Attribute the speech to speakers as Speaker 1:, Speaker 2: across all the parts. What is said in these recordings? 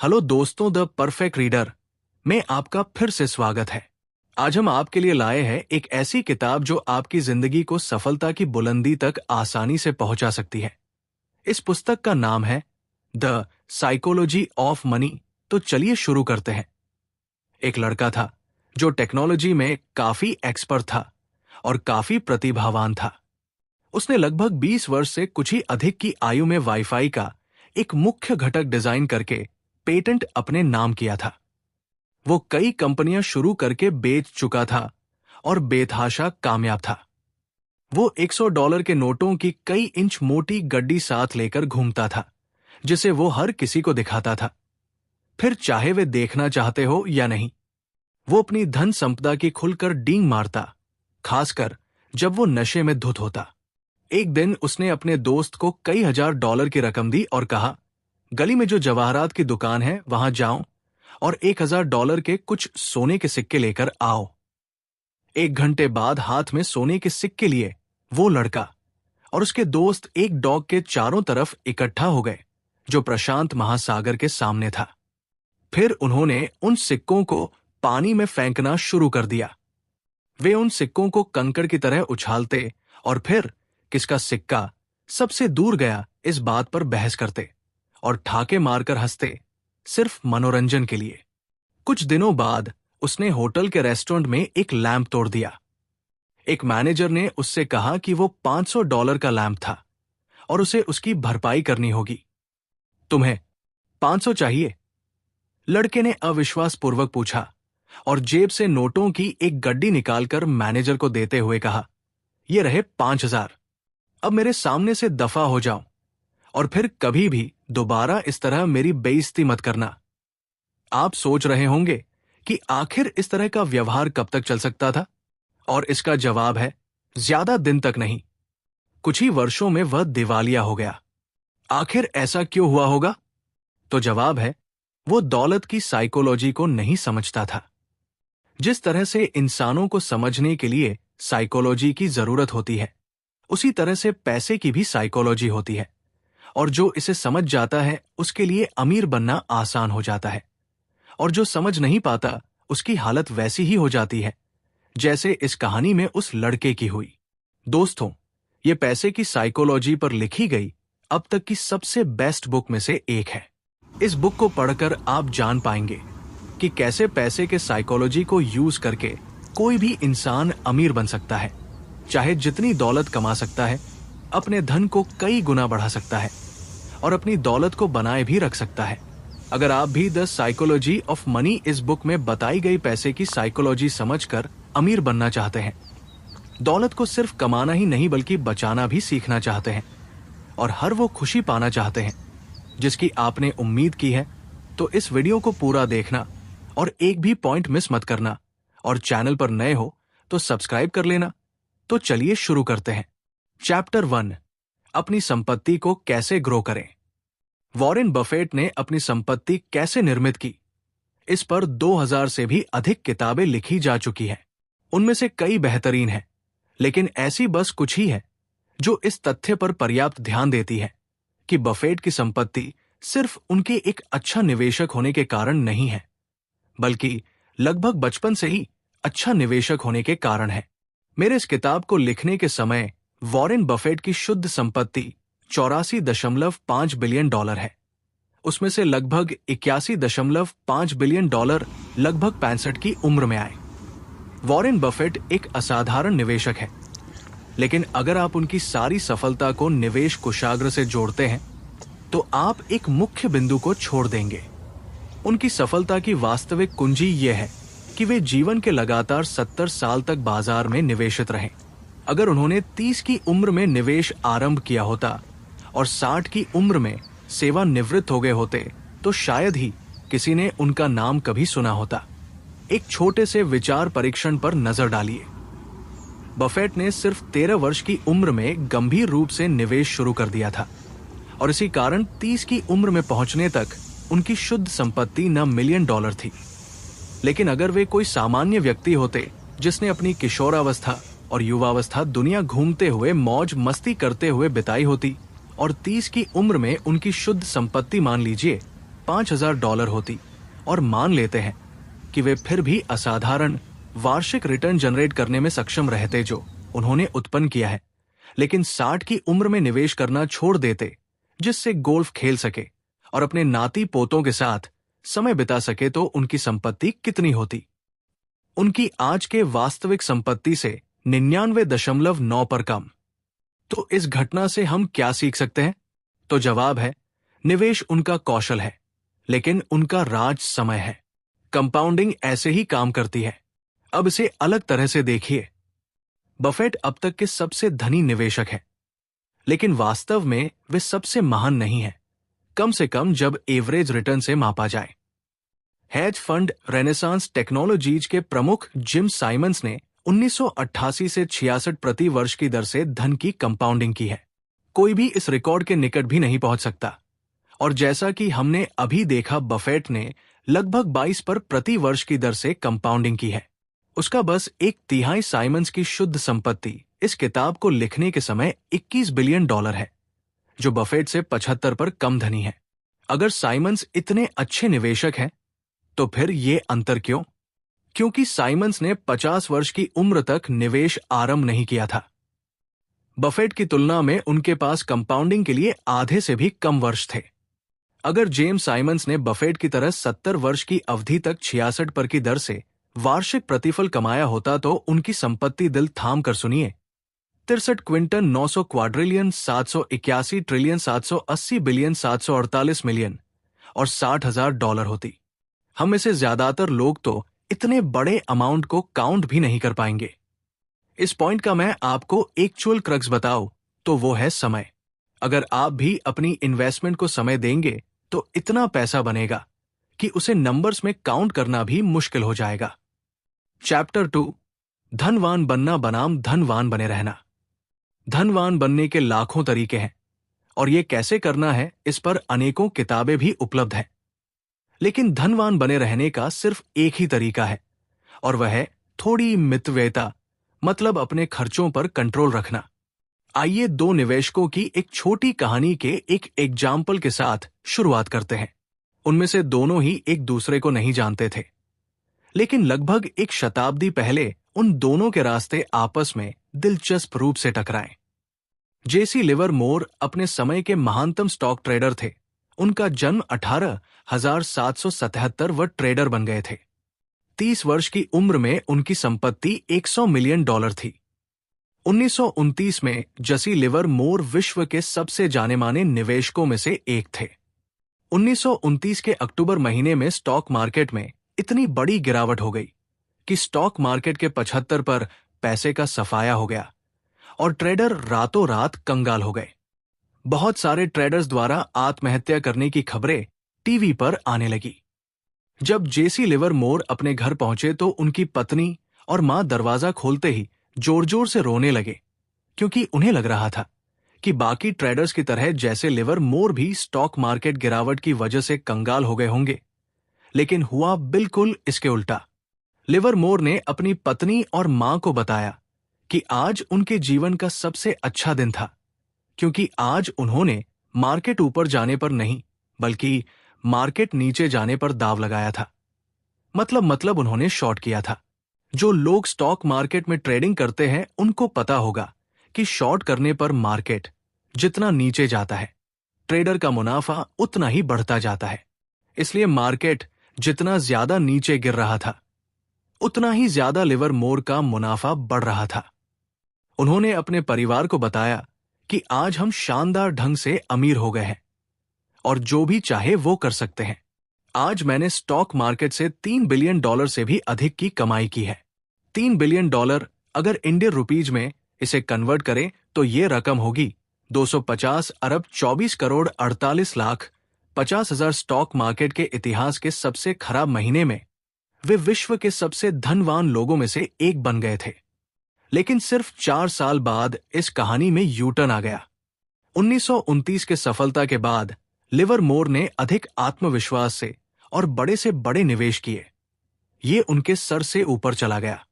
Speaker 1: Hello दोस्तों, the perfect reader में आपका फिर से स्वागत है। आज हम आपके लिए लाए हैं एक ऐसी किताब जो आपकी जिंदगी को सफलता की बुलंदी तक आसानी से पहुंचा सकती है। इस पुस्तक का नाम है द साइकोलॉजी ऑफ मनी। तो चलिए शुरू करते हैं। एक लड़का था जो टेक्नोलॉजी में काफी एक्सपर्ट था और काफी प्रतिभावान था। उसने लगभग 20 वर्ष से कुछ ही अधिक की आयु में वाईफाई का एक मुख्य घटक डिजाइन करके पेटेंट अपने नाम किया था। वो कई कंपनियां शुरू करके बेच चुका था और बेतहाशा कामयाब था। वो $100 के नोटों की कई इंच मोटी गड्डी साथ लेकर घूमता था, जिसे वो हर किसी को दिखाता था, फिर चाहे वे देखना चाहते हो या नहीं। वो अपनी धन संपदा की खुलकर डींग मारता, खासकर जब वो नशे में धुत होता। एक दिन उसने अपने दोस्त को कई $1000 की रकम दी और कहा, गली में जो जवाहरात की दुकान है वहां जाओ और $1000 के कुछ सोने के सिक्के लेकर आओ। 1 घंटे बाद हाथ में सोने के सिक्के लिए वो लड़का और उसके दोस्त एक डॉग के चारों तरफ इकट्ठा हो गए जो प्रशांत महासागर के सामने था। फिर उन्होंने उन सिक्कों को पानी में फेंकना शुरू कर दिया। वे उन सिक्कों को कंकड़ की तरह उछालते और फिर किसका सिक्का सबसे दूर गया इस बात पर बहस करते और ठाके मारकर हंसते, सिर्फ मनोरंजन के लिए। कुछ दिनों बाद उसने होटल के रेस्टोरेंट में एक लैंप तोड़ दिया। एक मैनेजर ने उससे कहा कि वो $500 का लैंप था और उसे उसकी भरपाई करनी होगी। तुम्हें 500 चाहिए? लड़के ने अविश्वासपूर्वक पूछा और जेब से नोटों की एक गड्डी निकालकर मैनेजर को देते हुए कहा, ये रहे 5000। अब मेरे सामने से दफा हो जाओ और फिर कभी भी दोबारा इस तरह मेरी बेइज्जती मत करना। आप सोच रहे होंगे कि आखिर इस तरह का व्यवहार कब तक चल सकता था, और इसका जवाब है ज्यादा दिन तक नहीं। कुछ ही वर्षों में वह दिवालिया हो गया। आखिर ऐसा क्यों हुआ होगा? तो जवाब है, वो दौलत की साइकोलॉजी को नहीं समझता था। जिस तरह से इंसानों को समझने के लिए साइकोलॉजी की जरूरत होती है, उसी तरह से पैसे की भी साइकोलॉजी होती है, और जो इसे समझ जाता है उसके लिए अमीर बनना आसान हो जाता है, और जो समझ नहीं पाता उसकी हालत वैसी ही हो जाती है जैसे इस कहानी में उस लड़के की हुई। दोस्तों, ये पैसे की साइकोलॉजी पर लिखी गई अब तक की सबसे बेस्ट बुक में से एक है। इस बुक को पढ़कर आप जान पाएंगे कि कैसे पैसे के साइकोलॉजी को यूज करके कोई भी इंसान अमीर बन सकता है, चाहे जितनी दौलत कमा सकता है, अपने धन को कई गुना बढ़ा सकता है और अपनी दौलत को बनाए भी रख सकता है। अगर आप भी द साइकोलॉजी ऑफ मनी इस बुक में बताई गई पैसे की साइकोलॉजी समझकर अमीर बनना चाहते हैं, दौलत को सिर्फ कमाना ही नहीं बल्कि बचाना भी सीखना चाहते हैं, और हर वो खुशी पाना चाहते हैं जिसकी आपने उम्मीद की है, तो इस वीडियो को पूरा देखना और एक भी पॉइंट मिस मत करना, और चैनल पर नए हो तो सब्सक्राइब कर लेना। तो चलिए शुरू करते हैं। चैप्टर 1, अपनी संपत्ति को कैसे ग्रो करें। वॉरेन बफेट ने अपनी संपत्ति कैसे निर्मित की, इस पर 2000 से भी अधिक किताबें लिखी जा चुकी हैं। उनमें से कई बेहतरीन हैं, लेकिन ऐसी बस कुछ ही है जो इस तथ्य पर पर्याप्त ध्यान देती है कि बफेट की संपत्ति सिर्फ उनके एक अच्छा निवेशक होने के कारण नहीं है, बल्कि लगभग बचपन से ही अच्छा निवेशक होने के कारण है। मेरे इस किताब को लिखने के समय वॉरेन बफेट की शुद्ध संपत्ति $84.5 बिलियन है। उसमें से लगभग $81.5 बिलियन लगभग 65 की उम्र में आए। वॉरेन बफेट एक असाधारण निवेशक है, लेकिन अगर आप उनकी सारी सफलता को निवेश कुशाग्र से जोड़ते हैं तो आप एक मुख्य बिंदु को छोड़ देंगे। उनकी सफलता की वास्तविक कुंजी यह है कि वे जीवन के लगातार 70 साल तक बाजार में निवेशित रहे। अगर उन्होंने 30 की उम्र में निवेश आरंभ किया होता और 60 की उम्र में सेवानिवृत्त हो गए होते तो शायद ही किसी ने उनका नाम कभी सुना होता। एक छोटे से विचार परीक्षण पर नजर डालिए। बफेट ने सिर्फ 13 वर्ष की उम्र में गंभीर रूप से निवेश शुरू कर दिया था, और इसी कारण 30 की उम्र में पहुंचने तक उनकी शुद्ध संपत्ति न $1 मिलियन थी। लेकिन अगर वे कोई सामान्य व्यक्ति होते जिसने अपनी किशोरावस्था और युवावस्था दुनिया घूमते हुए मौज मस्ती करते हुए बिताई होती और 30 की उम्र में उनकी शुद्ध संपत्ति मान लीजिए $5,000 होती और मान लेते हैं कि वे फिर भी असाधारण वार्षिक रिटर्न जनरेट करने में सक्षम रहते जो उन्होंने उत्पन्न किया है, लेकिन 60 की उम्र में निवेश करना छोड़ देते जिससे गोल्फ खेल सके और अपने नाती पोतों के साथ समय बिता सके, तो उनकी संपत्ति कितनी होती? उनकी आज के वास्तविक संपत्ति से 99.9 पर कम। तो इस घटना से हम क्या सीख सकते हैं? तो जवाब है, निवेश उनका कौशल है, लेकिन उनका राज समय है। कंपाउंडिंग ऐसे ही काम करती है। अब इसे अलग तरह से देखिए। बफेट अब तक के सबसे धनी निवेशक हैं, लेकिन वास्तव में वे सबसे महान नहीं हैं, कम से कम जब एवरेज रिटर्न से मापा जाए। हेज फंड रेनेसांस टेक्नोलॉजीज के प्रमुख जिम साइमंस ने 1988 से 66 प्रति वर्ष की दर से धन की कंपाउंडिंग की है। कोई भी इस रिकॉर्ड के निकट भी नहीं पहुंच सकता। और जैसा कि हमने अभी देखा, बफेट ने लगभग 22 पर प्रति वर्ष की दर से कंपाउंडिंग की है। उसका बस 1/3 साइमंस की शुद्ध संपत्ति इस किताब को लिखने के समय $21 बिलियन है, जो बफेट से 75 पर कम धनी है। अगर साइमंस इतने अच्छे निवेशक हैं, तो फिर ये अंतर क्यों? क्योंकि साइमंस ने 50 वर्ष की उम्र तक निवेश आरंभ नहीं किया था। बफेट की तुलना में उनके पास कंपाउंडिंग के लिए आधे से भी कम वर्ष थे। अगर जेम्स साइमंस ने बफेट की तरह 70 वर्ष की अवधि तक 66 पर की दर से वार्षिक प्रतिफल कमाया होता, तो उनकी संपत्ति, दिल थाम कर सुनिए, 63 quintal 900 quadrillion 781 trillion 780 billion 748 million और $60,000 होती। हम में से ज्यादातर लोग तो इतने बड़े अमाउंट को काउंट भी नहीं कर पाएंगे। इस पॉइंट का मैं आपको एक्चुअल क्रक्स बताऊं तो वो है समय। अगर आप भी अपनी इन्वेस्टमेंट को समय देंगे तो इतना पैसा बनेगा कि उसे नंबर्स में काउंट करना भी मुश्किल हो जाएगा। चैप्टर 2, धनवान बनना बनाम धनवान बने रहना। धनवान बनने के लाखों तरीके हैं और ये कैसे करना है, इस पर अनेकों किताबें भी उपलब्ध हैं। लेकिन धनवान बने रहने का सिर्फ एक ही तरीका है, और वह है थोड़ी मितव्ययता, मतलब अपने खर्चों पर कंट्रोल रखना। आइए 2 निवेशकों की एक छोटी कहानी के एक एग्जाम्पल के साथ शुरुआत करते हैं। उनमें से दोनों ही एक दूसरे को नहीं जानते थे, लेकिन लगभग एक शताब्दी पहले उन दोनों के रास्ते आपस में दिलचस्प रूप से टकराए। जेसी लिवरमोर अपने समय के महानतम स्टॉक ट्रेडर थे। उनका जन्म 18,777 व ट्रेडर बन गए थे। 30 वर्ष की उम्र में उनकी संपत्ति $100 मिलियन थी। 1929 में जेसी लिवरमोर विश्व के सबसे जाने माने निवेशकों में से एक थे। 1929 के अक्टूबर महीने में स्टॉक मार्केट में इतनी बड़ी गिरावट हो गई कि स्टॉक मार्केट के 75 पर पैसे का सफाया हो गया और ट्रेडर रातों रात कंगाल हो गए। बहुत सारे ट्रेडर्स द्वारा आत्महत्या करने की खबरें टीवी पर आने लगी। जब जेसी लिवरमोर अपने घर पहुंचे तो उनकी पत्नी और मां दरवाजा खोलते ही जोर जोर से रोने लगे, क्योंकि उन्हें लग रहा था कि बाकी ट्रेडर्स की तरह जैसे लिवरमोर भी स्टॉक मार्केट गिरावट की वजह से कंगाल हो गए होंगे। लेकिन हुआ बिल्कुल इसके उल्टा। लिवरमोर ने अपनी पत्नी और मां को बताया कि आज उनके जीवन का सबसे अच्छा दिन था, क्योंकि आज उन्होंने मार्केट ऊपर जाने पर नहीं, बल्कि मार्केट नीचे जाने पर दाव लगाया था। मतलब उन्होंने शॉर्ट किया था। जो लोग स्टॉक मार्केट में ट्रेडिंग करते हैं उनको पता होगा कि शॉर्ट करने पर मार्केट जितना नीचे जाता है, ट्रेडर का मुनाफा उतना ही बढ़ता जाता है। इसलिए मार्केट जितना ज्यादा नीचे गिर रहा था, उतना ही ज्यादा लिवरमोर का मुनाफा बढ़ रहा था। उन्होंने अपने परिवार को बताया कि आज हम शानदार ढंग से अमीर हो गए हैं और जो भी चाहे वो कर सकते हैं। आज मैंने स्टॉक मार्केट से $3 बिलियन से भी अधिक की कमाई की है। $3 बिलियन अगर इंडियन रुपीज में इसे कन्वर्ट करें तो ये रकम होगी 250 अरब 24 करोड़ 48 लाख 50,000। स्टॉक मार्केट के इतिहास के सबसे खराब महीने में वे विश्व के सबसे धनवान लोगों में से एक बन गए थे। लेकिन सिर्फ 4 साल बाद इस कहानी में यूटर्न आ गया। 1929 के सफलता के बाद लिवरमोर ने अधिक आत्मविश्वास से और बड़े से बड़े निवेश किए। ये उनके सर से ऊपर चला गया।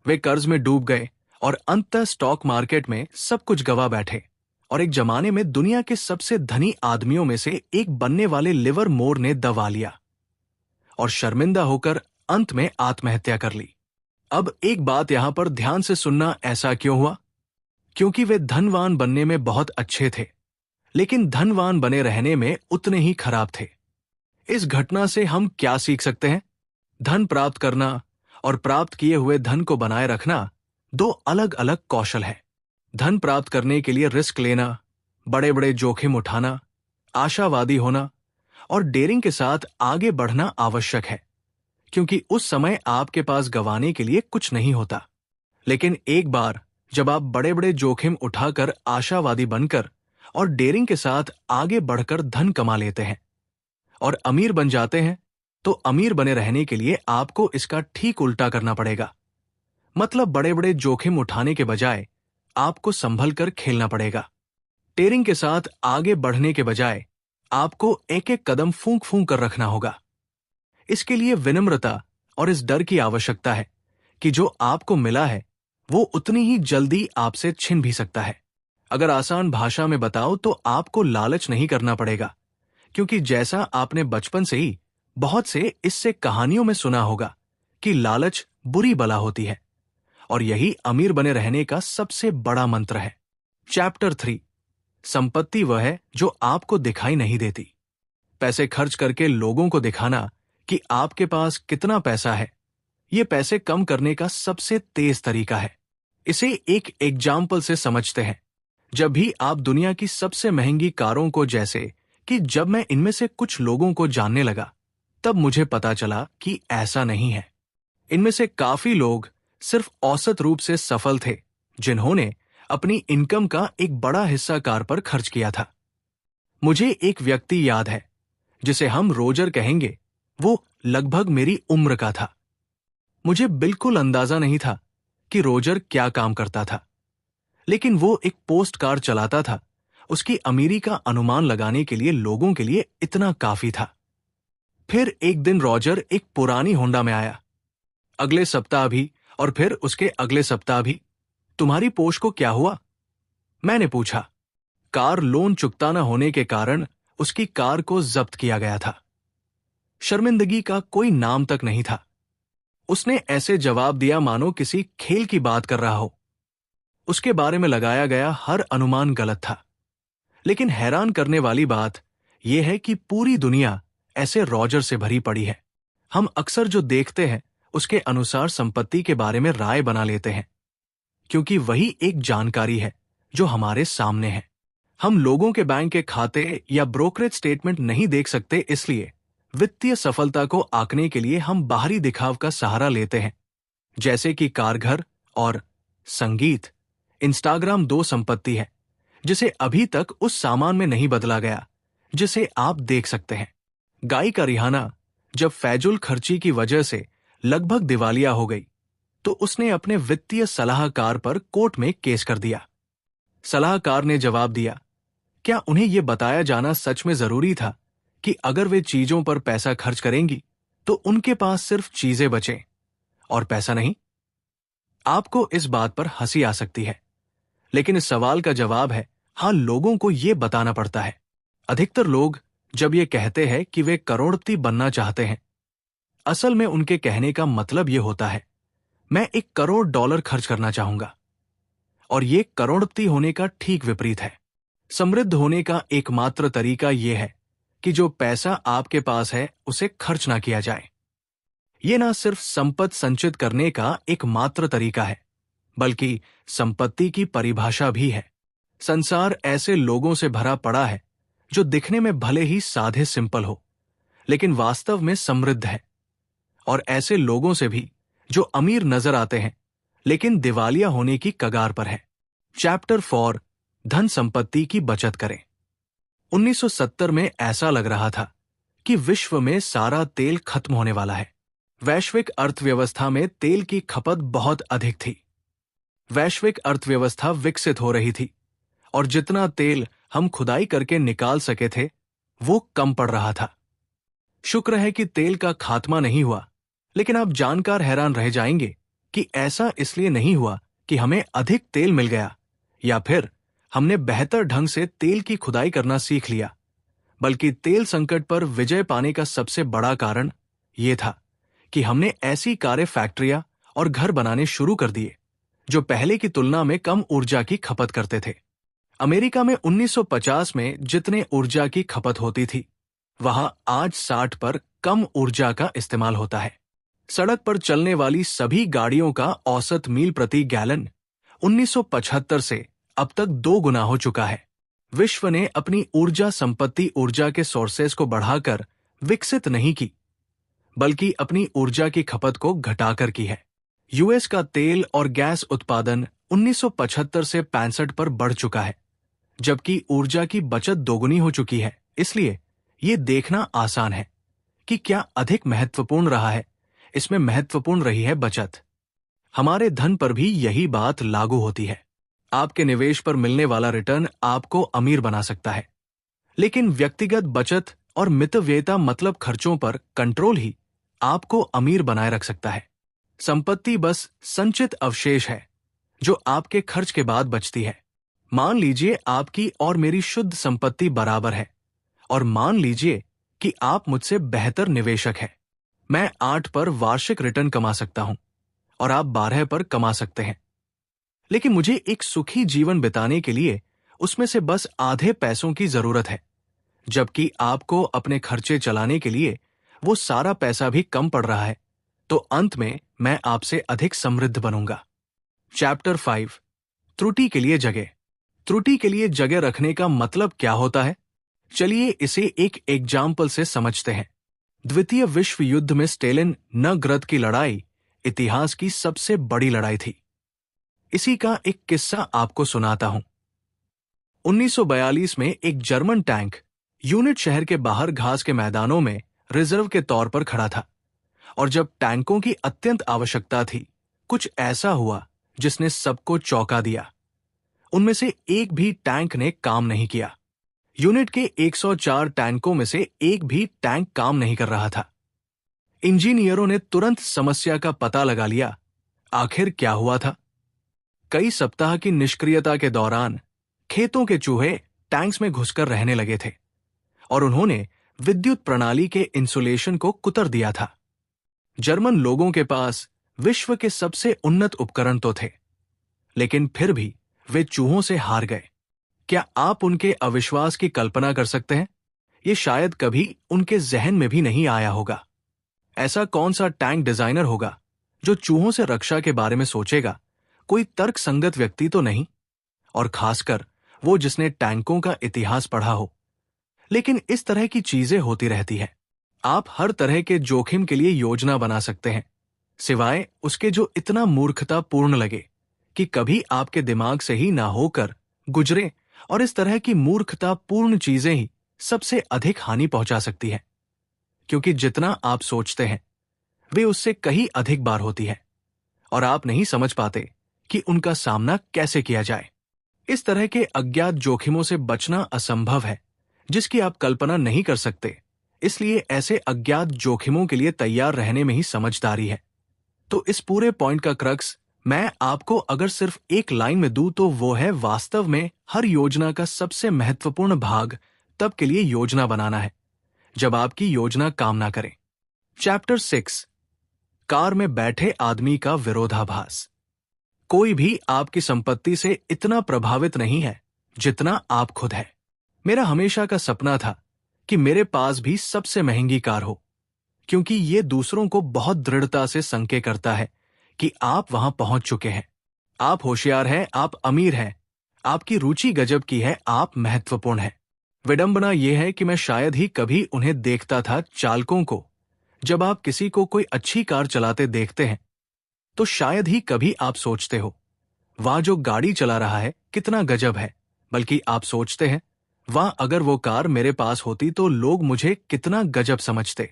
Speaker 1: वे कर्ज में डूब गए और अंततः स्टॉक मार्केट में सब कुछ गवा बैठे और एक जमाने में दुनिया के सबसे धनी आदमियों में से एक बनने वाले लिवरमोर ने दवा लिया और शर्मिंदा होकर अंत में आत्महत्या कर ली। अब एक बात यहां पर ध्यान से सुनना, ऐसा क्यों हुआ? क्योंकि वे धनवान बनने में बहुत अच्छे थे, लेकिन धनवान बने रहने में उतने ही खराब थे। इस घटना से हम क्या सीख सकते हैं? धन प्राप्त करना और प्राप्त किए हुए धन को बनाए रखना दो अलग अलग कौशल हैं। धन प्राप्त करने के लिए रिस्क लेना, बड़े बड़े जोखिम उठाना, आशावादी होना और डेयरिंग के साथ आगे बढ़ना आवश्यक है, क्योंकि उस समय आपके पास गंवाने के लिए कुछ नहीं होता। लेकिन एक बार जब आप बड़े बड़े जोखिम उठाकर आशावादी बनकर और डेयरिंग के साथ आगे बढ़कर धन कमा लेते हैं और अमीर बन जाते हैं, तो अमीर बने रहने के लिए आपको इसका ठीक उल्टा करना पड़ेगा। मतलब बड़े बड़े जोखिम उठाने के बजाय आपको संभल कर खेलना पड़ेगा। डेयरिंग के साथ आगे बढ़ने के बजाय आपको एक एक कदम फूंक फूंक कर रखना होगा। इसके लिए विनम्रता और इस डर की आवश्यकता है कि जो आपको मिला है वो उतनी ही जल्दी आपसे छिन भी सकता है। अगर आसान भाषा में बताओ तो आपको लालच नहीं करना पड़ेगा, क्योंकि जैसा आपने बचपन से ही बहुत से इससे कहानियों में सुना होगा कि लालच बुरी बला होती है, और यही अमीर बने रहने का सबसे बड़ा मंत्र है। चैप्टर 3, संपत्ति वह है जो आपको दिखाई नहीं देती। पैसे खर्च करके लोगों को दिखाना कि आपके पास कितना पैसा है, ये पैसे कम करने का सबसे तेज तरीका है। इसे एक एग्जाम्पल से समझते हैं। जब भी आप दुनिया की सबसे महंगी कारों को, जैसे कि जब मैं इनमें से कुछ लोगों को जानने लगा, तब मुझे पता चला कि ऐसा नहीं है। इनमें से काफी लोग सिर्फ औसत रूप से सफल थे, जिन्होंने अपनी इनकम का एक बड़ा हिस्सा कार पर खर्च किया था। मुझे एक व्यक्ति याद है जिसे हम रोजर कहेंगे। वो लगभग मेरी उम्र का था। मुझे बिल्कुल अंदाजा नहीं था कि रोजर क्या काम करता था, लेकिन वो एक पोस्ट कार चलाता था। उसकी अमीरी का अनुमान लगाने के लिए लोगों के लिए इतना काफी था। फिर एक दिन रोजर एक पुरानी होंडा में आया। अगले सप्ताह भी, और फिर उसके अगले सप्ताह भी। तुम्हारी पोश को क्या हुआ? मैंने पूछा। कार लोन चुकता न होने के कारण उसकी कार को जब्त किया गया था। शर्मिंदगी का कोई नाम तक नहीं था। उसने ऐसे जवाब दिया मानो किसी खेल की बात कर रहा हो। उसके बारे में लगाया गया हर अनुमान गलत था। लेकिन हैरान करने वाली बात यह है कि पूरी दुनिया ऐसे रोजर से भरी पड़ी है। हम अक्सर जो देखते हैं उसके अनुसार संपत्ति के बारे में राय बना लेते हैं, क्योंकि वही एक जानकारी है जो हमारे सामने है। हम लोगों के बैंक के खाते या ब्रोकरेज स्टेटमेंट नहीं देख सकते, इसलिए वित्तीय सफलता को आंकने के लिए हम बाहरी दिखाव का सहारा लेते हैं, जैसे कि कार, घर और संगीत। इंस्टाग्राम दो संपत्ति है जिसे अभी तक उस सामान में नहीं बदला गया जिसे आप देख सकते हैं। गायिका रिहाना जब फैजुल खर्ची की वजह से लगभग दिवालिया हो गई, तो उसने अपने वित्तीय सलाहकार पर कोर्ट में केस कर दिया। सलाहकार ने जवाब दिया, क्या उन्हें यह बताया जाना सच में जरूरी था कि अगर वे चीजों पर पैसा खर्च करेंगी तो उनके पास सिर्फ चीजें बचें और पैसा नहीं? आपको इस बात पर हंसी आ सकती है, लेकिन इस सवाल का जवाब है हाँ, लोगों को यह बताना पड़ता है। अधिकतर लोग जब ये कहते हैं कि वे करोड़पति बनना चाहते हैं, असल में उनके कहने का मतलब यह होता है, मैं $1 करोड़ खर्च करना चाहूंगा। और ये करोड़पति होने का ठीक विपरीत है। समृद्ध होने का एकमात्र तरीका यह है कि जो पैसा आपके पास है उसे खर्च ना किया जाए। ये ना सिर्फ संपत्ति संचित करने का एकमात्र तरीका है, बल्कि संपत्ति की परिभाषा भी है। संसार ऐसे लोगों से भरा पड़ा है जो दिखने में भले ही साधे सिंपल हो, लेकिन वास्तव में समृद्ध है, और ऐसे लोगों से भी जो अमीर नजर आते हैं लेकिन दिवालिया होने की कगार पर है। चैप्टर 4, धन संपत्ति की बचत करें। 1970 में ऐसा लग रहा था कि विश्व में सारा तेल खत्म होने वाला है। वैश्विक अर्थव्यवस्था में तेल की खपत बहुत अधिक थी। वैश्विक अर्थव्यवस्था विकसित हो रही थी, और जितना तेल हम खुदाई करके निकाल सके थे वो कम पड़ रहा था। शुक्र है कि तेल का खात्मा नहीं हुआ, लेकिन आप जानकर हैरान रह जाएंगे कि ऐसा इसलिए नहीं हुआ कि हमें अधिक तेल मिल गया या फिर हमने बेहतर ढंग से तेल की खुदाई करना सीख लिया, बल्कि तेल संकट पर विजय पाने का सबसे बड़ा कारण यह था कि हमने ऐसी कारें, फैक्ट्रियां और घर बनाने शुरू कर दिए जो पहले की तुलना में कम ऊर्जा की खपत करते थे। अमेरिका में 1950 में जितने ऊर्जा की खपत होती थी, वहां आज 60 पर कम ऊर्जा का इस्तेमाल होता है। सड़क पर चलने वाली सभी गाड़ियों का औसत मील प्रति गैलन 1975 से अब तक 2 गुना हो चुका है। विश्व ने अपनी ऊर्जा संपत्ति ऊर्जा के सोर्सेस को बढ़ाकर विकसित नहीं की, बल्कि अपनी ऊर्जा की खपत को घटाकर की है। यूएस का तेल और गैस उत्पादन 1975 से 65 पर बढ़ चुका है, जबकि ऊर्जा की बचत दोगुनी हो चुकी है। इसलिए ये देखना आसान है कि क्या अधिक महत्वपूर्ण रहा है। इसमें महत्वपूर्ण रही है बचत। हमारे धन पर भी यही बात लागू होती है। आपके निवेश पर मिलने वाला रिटर्न आपको अमीर बना सकता है, लेकिन व्यक्तिगत बचत और मितव्ययिता मतलब खर्चों पर कंट्रोल ही आपको अमीर बनाए रख सकता है। संपत्ति बस संचित अवशेष है जो आपके खर्च के बाद बचती है। मान लीजिए आपकी और मेरी शुद्ध संपत्ति बराबर है, और मान लीजिए कि आप मुझसे बेहतर निवेशक हैं। मैं 8 पर वार्षिक रिटर्न कमा सकता हूं और आप 12 पर कमा सकते हैं, लेकिन मुझे एक सुखी जीवन बिताने के लिए उसमें से बस आधे पैसों की जरूरत है, जबकि आपको अपने खर्चे चलाने के लिए वो सारा पैसा भी कम पड़ रहा है। तो अंत में मैं आपसे अधिक समृद्ध बनूंगा। चैप्टर 5, त्रुटि के लिए जगह। त्रुटि के लिए जगह रखने का मतलब क्या होता है? चलिए इसे एक एग्जाम्पल से समझते हैं। द्वितीय विश्व युद्ध में स्टेलिनग्राद की लड़ाई इतिहास की सबसे बड़ी लड़ाई थी। इसी का एक किस्सा आपको सुनाता हूं। 1942 में एक जर्मन टैंक यूनिट शहर के बाहर घास के मैदानों में रिजर्व के तौर पर खड़ा था, और जब टैंकों की अत्यंत आवश्यकता थी, कुछ ऐसा हुआ जिसने सबको चौंका दिया। उनमें से एक भी टैंक ने काम नहीं किया। यूनिट के 104 टैंकों में से एक भी टैंक काम नहीं कर रहा था। इंजीनियरों ने तुरंत समस्या का पता लगा लिया। आखिर क्या हुआ था? कई सप्ताह की निष्क्रियता के दौरान खेतों के चूहे टैंक्स में घुसकर रहने लगे थे, और उन्होंने विद्युत प्रणाली के इंसुलेशन को कुतर दिया था। जर्मन लोगों के पास विश्व के सबसे उन्नत उपकरण तो थे, लेकिन फिर भी वे चूहों से हार गए। क्या आप उनके अविश्वास की कल्पना कर सकते हैं? ये शायद कभी उनके जहन में भी नहीं आया होगा। ऐसा कौन सा टैंक डिजाइनर होगा जो चूहों से रक्षा के बारे में सोचेगा? कोई तर्कसंगत व्यक्ति तो नहीं, और खासकर वो जिसने टैंकों का इतिहास पढ़ा हो। लेकिन इस तरह की चीजें होती रहती हैं। आप हर तरह के जोखिम के लिए योजना बना सकते हैं, सिवाय उसके जो इतना मूर्खतापूर्ण लगे कि कभी आपके दिमाग से ही ना होकर गुजरे, और इस तरह की मूर्खतापूर्ण चीजें ही सबसे अधिक हानि पहुंचा सकती हैं, क्योंकि जितना आप सोचते हैं वे उससे कहीं अधिक बार होती है, और आप नहीं समझ पाते कि उनका सामना कैसे किया जाए। इस तरह के अज्ञात जोखिमों से बचना असंभव है, जिसकी आप कल्पना नहीं कर सकते। इसलिए ऐसे अज्ञात जोखिमों के लिए तैयार रहने में ही समझदारी है। तो इस पूरे पॉइंट का क्रक्स मैं आपको अगर सिर्फ एक लाइन में दूं तो वो है, वास्तव में हर योजना का सबसे महत्वपूर्ण भाग तब के लिए योजना बनाना है जब आपकी योजना काम ना करे। चैप्टर 6, कार में बैठे आदमी का विरोधाभास। कोई भी आपकी संपत्ति से इतना प्रभावित नहीं है जितना आप खुद है। मेरा हमेशा का सपना था कि मेरे पास भी सबसे महंगी कार हो, क्योंकि ये दूसरों को बहुत दृढ़ता से संकेत करता है कि आप वहां पहुंच चुके हैं, आप होशियार हैं, आप अमीर हैं, आपकी रुचि गजब की है, आप महत्वपूर्ण हैं। विडंबना यह है कि मैं शायद ही कभी उन्हें देखता था, चालकों को। जब आप किसी को कोई अच्छी कार चलाते देखते हैं तो शायद ही कभी आप सोचते हो, वाह जो गाड़ी चला रहा है कितना गजब है, बल्कि आप सोचते हैं, वाह अगर वो कार मेरे पास होती तो लोग मुझे कितना गजब समझते।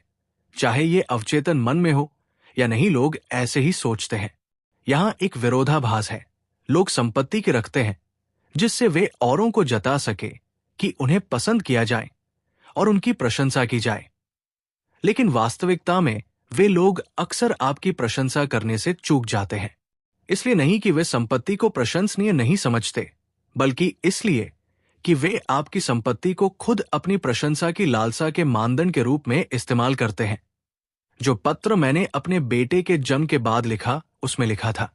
Speaker 1: चाहे ये अवचेतन मन में हो या नहीं, लोग ऐसे ही सोचते हैं। यहां एक विरोधाभास है। लोग संपत्ति के रखते हैं जिससे वे औरों को जता सके कि उन्हें पसंद किया जाए और उनकी प्रशंसा की जाए, लेकिन वास्तविकता में वे लोग अक्सर आपकी प्रशंसा करने से चूक जाते हैं। इसलिए नहीं कि वे संपत्ति को प्रशंसनीय नहीं समझते, बल्कि इसलिए कि वे आपकी संपत्ति को खुद अपनी प्रशंसा की लालसा के मानदंड के रूप में इस्तेमाल करते हैं। जो पत्र मैंने अपने बेटे के जन्म के बाद लिखा, उसमें लिखा था,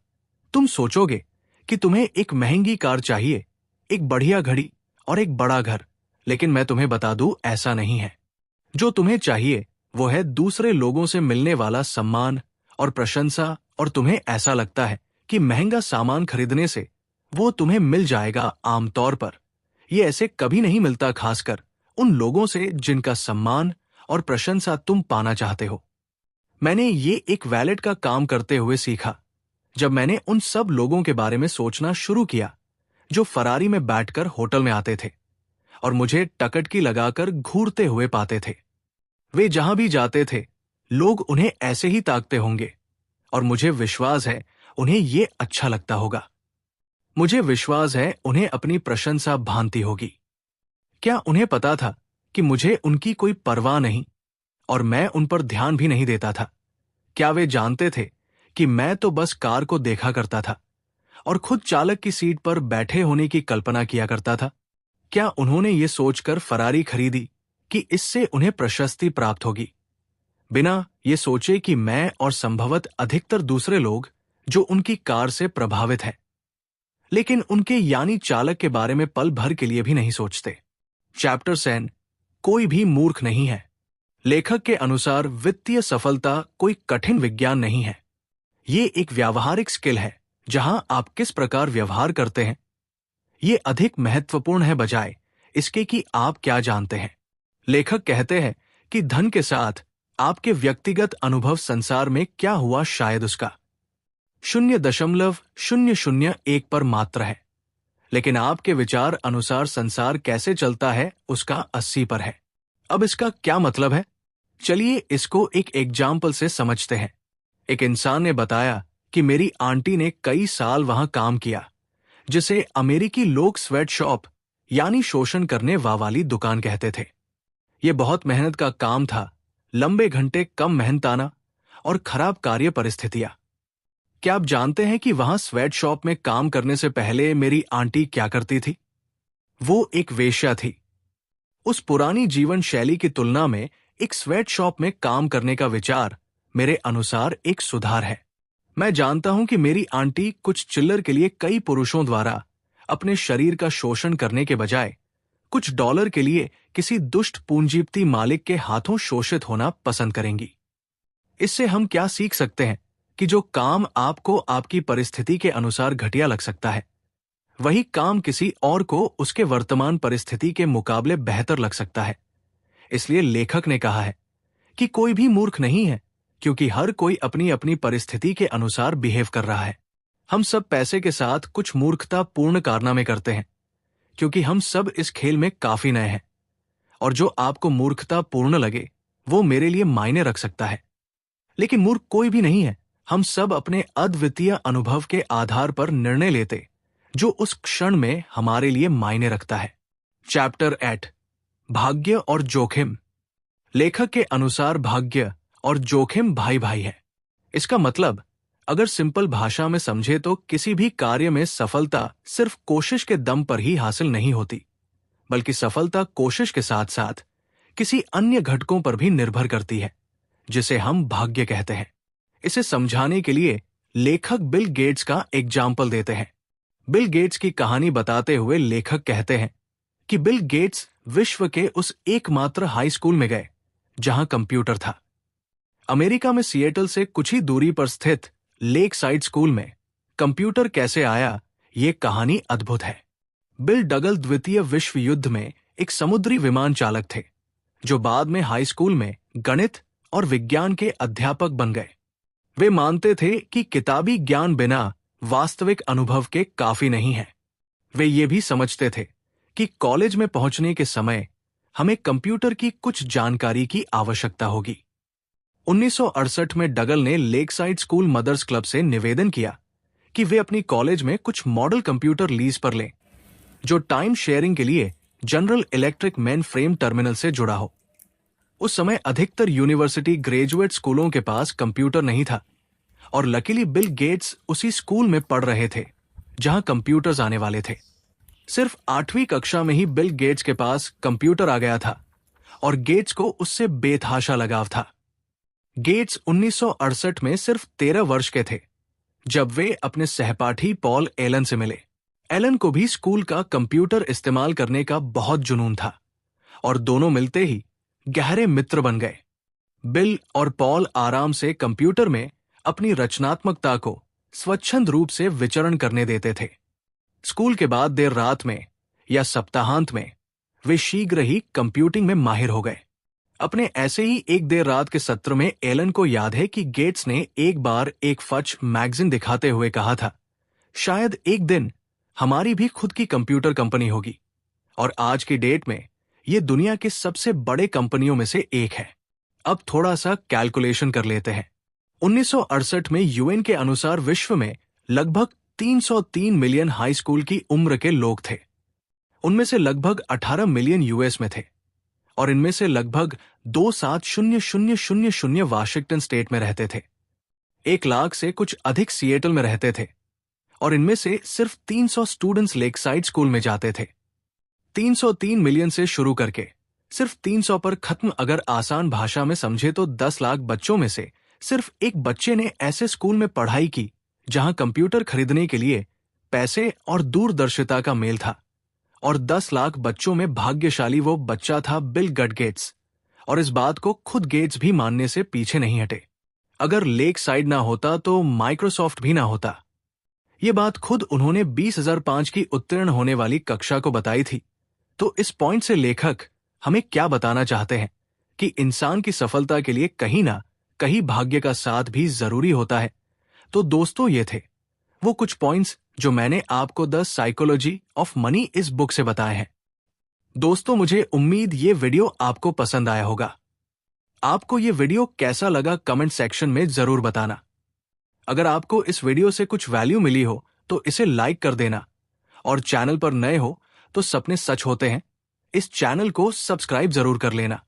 Speaker 1: तुम सोचोगे कि तुम्हें एक महंगी कार चाहिए, एक बढ़िया घड़ी और एक बड़ा घर, लेकिन मैं तुम्हें बता दूं, ऐसा नहीं है। जो तुम्हें चाहिए वो है दूसरे लोगों से मिलने वाला सम्मान और प्रशंसा, और तुम्हें ऐसा लगता है कि महंगा सामान खरीदने से वो तुम्हें मिल जाएगा। आमतौर पर ये ऐसे कभी नहीं मिलता, खासकर उन लोगों से जिनका सम्मान और प्रशंसा तुम पाना चाहते हो। मैंने ये एक वैलेट का काम करते हुए सीखा, जब मैंने उन सब लोगों के बारे में सोचना शुरू किया जो फरारी में बैठकर होटल में आते थे और मुझे टकटकी लगाकर घूरते हुए पाते थे। वे जहां भी जाते थे लोग उन्हें ऐसे ही ताकते होंगे, और मुझे विश्वास है उन्हें ये अच्छा लगता होगा। मुझे विश्वास है उन्हें अपनी प्रशंसा भांति होगी। क्या उन्हें पता था कि मुझे उनकी कोई परवाह नहीं और मैं उन पर ध्यान भी नहीं देता था? क्या वे जानते थे कि मैं तो बस कार को देखा करता था और खुद चालक की सीट पर बैठे होने की कल्पना किया करता था? क्या उन्होंने ये सोचकर फरारी खरीदी कि इससे उन्हें प्रशस्ति प्राप्त होगी, बिना ये सोचे कि मैं और संभवत अधिकतर दूसरे लोग जो उनकी कार से प्रभावित हैं, लेकिन उनके यानी चालक के बारे में पल भर के लिए भी नहीं सोचते? चैप्टर 7, कोई भी मूर्ख नहीं है। लेखक के अनुसार वित्तीय सफलता कोई कठिन विज्ञान नहीं है। ये एक व्यावहारिक स्किल है जहां आप किस प्रकार व्यवहार करते हैं। ये अधिक महत्वपूर्ण है बजाय इसके कि आप क्या जानते हैं। लेखक कहते हैं कि धन के साथ आपके व्यक्तिगत अनुभव संसार में क्या हुआ शायद उसका 0.001 पर मात्र है, लेकिन आपके विचार अनुसार संसार कैसे चलता है उसका 80 पर है। अब इसका क्या मतलब है? चलिए इसको एक एग्जाम्पल से समझते हैं। एक इंसान ने बताया कि मेरी आंटी ने कई साल वहां काम किया, जिसे अमेरिकी लोग स्वेट शॉप यानी शोषण करने वाली दुकान कहते थे। यह बहुत मेहनत का काम था, लंबे घंटे, कम मेहनताना और खराब कार्य परिस्थितियां। क्या आप जानते हैं कि वहां स्वेट शॉप में काम करने से पहले मेरी आंटी क्या करती थी? वो एक वेश्या थी। उस पुरानी जीवन शैली की तुलना में एक स्वेट शॉप में काम करने का विचार मेरे अनुसार एक सुधार है। मैं जानता हूं कि मेरी आंटी कुछ चिल्लर के लिए कई पुरुषों द्वारा अपने शरीर का शोषण करने के बजाय कुछ डॉलर के लिए किसी दुष्ट पूंजीपति मालिक के हाथों शोषित होना पसंद करेंगी। इससे हम क्या सीख सकते हैं कि जो काम आपको आपकी परिस्थिति के अनुसार घटिया लग सकता है, वही काम किसी और को उसके वर्तमान परिस्थिति के मुकाबले बेहतर लग सकता है। इसलिए लेखक ने कहा है कि कोई भी मूर्ख नहीं है, क्योंकि हर कोई अपनी अपनी परिस्थिति के अनुसार बिहेव कर रहा है। हम सब पैसे के साथ कुछ मूर्खतापूर्ण कारनामे करते हैं, क्योंकि हम सब इस खेल में काफी नए हैं, और जो आपको मूर्खतापूर्ण लगे वो मेरे लिए मायने रख सकता है, लेकिन मूर्ख कोई भी नहीं है। हम सब अपने अद्वितीय अनुभव के आधार पर निर्णय लेते जो उस क्षण में हमारे लिए मायने रखता है। चैप्टर 8, भाग्य और जोखिम। लेखक के अनुसार भाग्य और जोखिम भाई भाई है। इसका मतलब अगर सिंपल भाषा में समझे तो किसी भी कार्य में सफलता सिर्फ कोशिश के दम पर ही हासिल नहीं होती, बल्कि सफलता कोशिश के साथ साथ किसी अन्य घटकों पर भी निर्भर करती है, जिसे हम भाग्य कहते हैं। इसे समझाने के लिए लेखक बिल गेट्स का एग्जाम्पल देते हैं। बिल गेट्स की कहानी बताते हुए लेखक कहते हैं कि बिल गेट्स विश्व के उस एकमात्र हाई स्कूल में गए जहां कंप्यूटर था। अमेरिका में सिएटल से कुछ ही दूरी पर स्थित लेक साइड स्कूल में कंप्यूटर कैसे आया, ये कहानी अद्भुत है। बिल डगल द्वितीय विश्व युद्ध में एक समुद्री विमान चालक थे, जो बाद में हाई स्कूल में गणित और विज्ञान के अध्यापक बन गए। वे मानते थे कि किताबी ज्ञान बिना वास्तविक अनुभव के काफी नहीं है। वे ये भी समझते थे कि कॉलेज में पहुंचने के समय हमें कंप्यूटर की कुछ जानकारी की आवश्यकता होगी। 1968 में डगल ने लेकसाइड स्कूल मदर्स क्लब से निवेदन किया कि वे अपनी कॉलेज में कुछ मॉडल कंप्यूटर लीज पर लें, जो टाइम शेयरिंग के लिए general electric main frame terminal से जुड़ा हो। उस समय अधिकतर यूनिवर्सिटी ग्रेजुएट स्कूलों के पास कंप्यूटर नहीं था, और लकीली बिल गेट्स उसी स्कूल में पढ़ रहे थे जहां कंप्यूटर्स आने वाले थे। सिर्फ 8वीं कक्षा में ही बिल गेट्स के पास कंप्यूटर आ गया था और गेट्स को उससे बेतहाशा लगाव था। गेट्स 1968 में सिर्फ 13 वर्ष के थे जब वे अपने सहपाठी पॉल एलन से मिले। एलन को भी स्कूल का कंप्यूटर इस्तेमाल करने का बहुत जुनून था और दोनों मिलते ही गहरे मित्र बन गए। बिल और पॉल आराम से कंप्यूटर में अपनी रचनात्मकता को स्वच्छंद रूप से विचरण करने देते थे। स्कूल के बाद देर रात में या सप्ताहांत में वे शीघ्र ही कंप्यूटिंग में माहिर हो गए। अपने ऐसे ही एक देर रात के सत्र में एलन को याद है कि गेट्स ने एक बार एक फच मैगजीन दिखाते हुए कहा था, शायद एक दिन हमारी भी खुद की कंप्यूटर कंपनी होगी और आज की डेट में ये दुनिया की सबसे बड़े कंपनियों में से एक है। अब थोड़ा सा कैलकुलेशन कर लेते हैं। 1968 में यूएन के अनुसार विश्व में लगभग 303 मिलियन हाई स्कूल की उम्र के लोग थे। उनमें से लगभग 18 मिलियन यूएस में थे और इनमें से लगभग 2,700,000 वाशिंगटन स्टेट में रहते थे। 1 लाख से कुछ अधिक सिएटल में रहते थे और इनमें से सिर्फ 300 स्टूडेंट्स लेकसाइड स्कूल में जाते थे। 303 मिलियन से शुरू करके सिर्फ 300 पर खत्म अगर आसान भाषा में समझे तो 10 लाख बच्चों में से सिर्फ एक बच्चे ने ऐसे स्कूल में पढ़ाई की जहां कंप्यूटर खरीदने के लिए पैसे और दूरदर्शिता का मेल था। और 10 लाख बच्चों में भाग्यशाली वो बच्चा था बिल गेट्स, और इस बात को खुद गेट्स भी मानने से पीछे नहीं हटे। अगर लेक साइड ना होता तो माइक्रोसॉफ्ट भी ना होता। ये बात खुद उन्होंने 20,005 की उत्तीर्ण होने वाली कक्षा को बताई थी। तो इस पॉइंट से लेखक हमें क्या बताना चाहते हैं कि इंसान की सफलता के लिए कहीं ना कहीं भाग्य का साथ भी जरूरी होता है। तो दोस्तों, ये थे वो कुछ पॉइंट्स जो मैंने आपको द साइकोलॉजी ऑफ मनी इस बुक से बताए हैं। दोस्तों, मुझे उम्मीद ये वीडियो आपको पसंद आया होगा। आपको ये वीडियो कैसा लगा कमेंट सेक्शन में जरूर बताना। अगर आपको इस वीडियो से कुछ वैल्यू मिली हो तो इसे लाइक कर देना और चैनल पर नए हो तो सपने सच होते हैं इस चैनल को सब्सक्राइब जरूर कर लेना।